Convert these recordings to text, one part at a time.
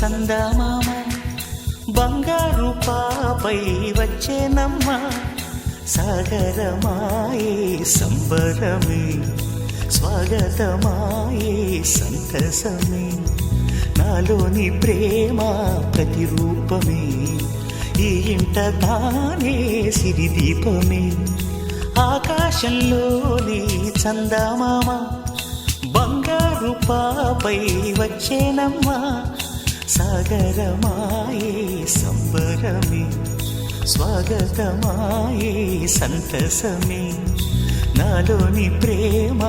చందమామ బంగారు పాపై వచ్చేనమ్మ సాగరమాయే సంబరమే స్వాగతమాయే సంతసమే నాలోని ప్రేమ ప్రతిరూపమే ఈ ఇంట తానే సిరిదీపమే ఆకాశంలోని చందమామ బంగారు పాపై వచ్చేనమ్మా సాగరమాయే సంబరమే స్వాగతమాయే సంతసమే నాలోని ప్రేమ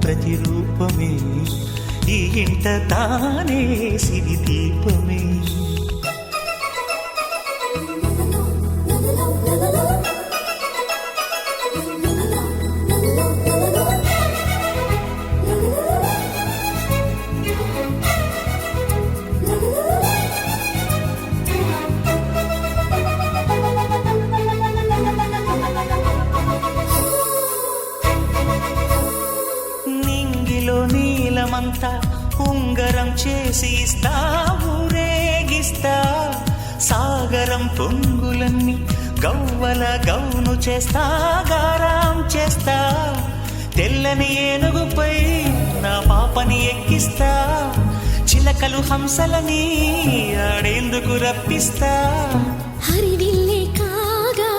ప్రతిరూపమే ఈ ఇంట తానే సిరిదీపమే నీలమంతా ఉంగరం చేసి ఇస్తా ఊరేగిస్తా సాగరం పొంగులన్నీ గవ్వల గౌను చేస్తా గారాం చేస్తా తెల్లని ఏనుగుపై నా పాపని ఎక్కిస్తా చిలకలు హంసలని ఆడేందుకు రప్పిస్తా హరివిల్లే కాగా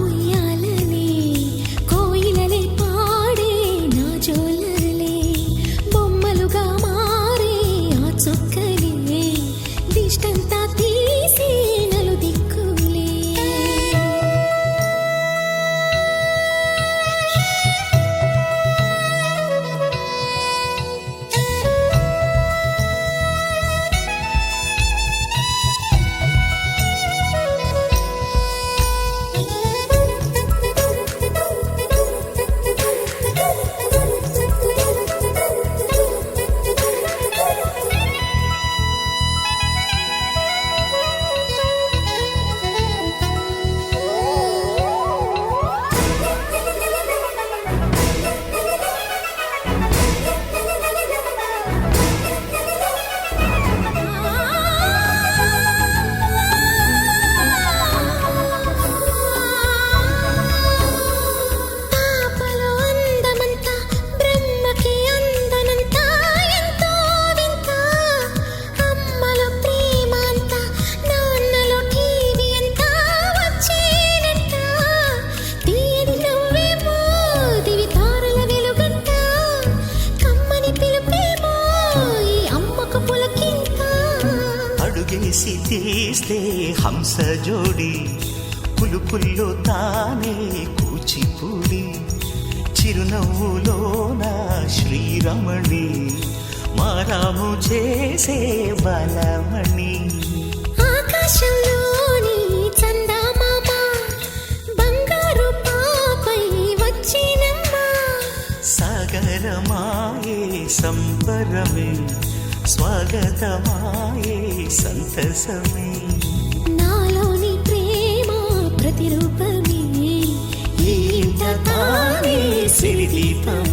ఉయ్యాలనే కోయిలలే పాడే నా జోలలే బొమ్మలుగా మారే ఆ చొక్కలే దిష్టంతా తీసి నలు దిక్కులే అడుగేసి తీస్తే హంస జోడి పులుపుల్లో తానే కూచిపూడి చిరునవ్వులో నా శ్రీరమణి మారాము చేసే బలమణి ఆకాశంలోని చందమామ బంగారు పాపై వచ్చినమ్మా సాగరమాయే సంబరమే స్వాగతమాయే సంతసమే నాలోని ప్రేమ ప్రతిరూపమే ఈ ఇంట తానే సిరిదీపమే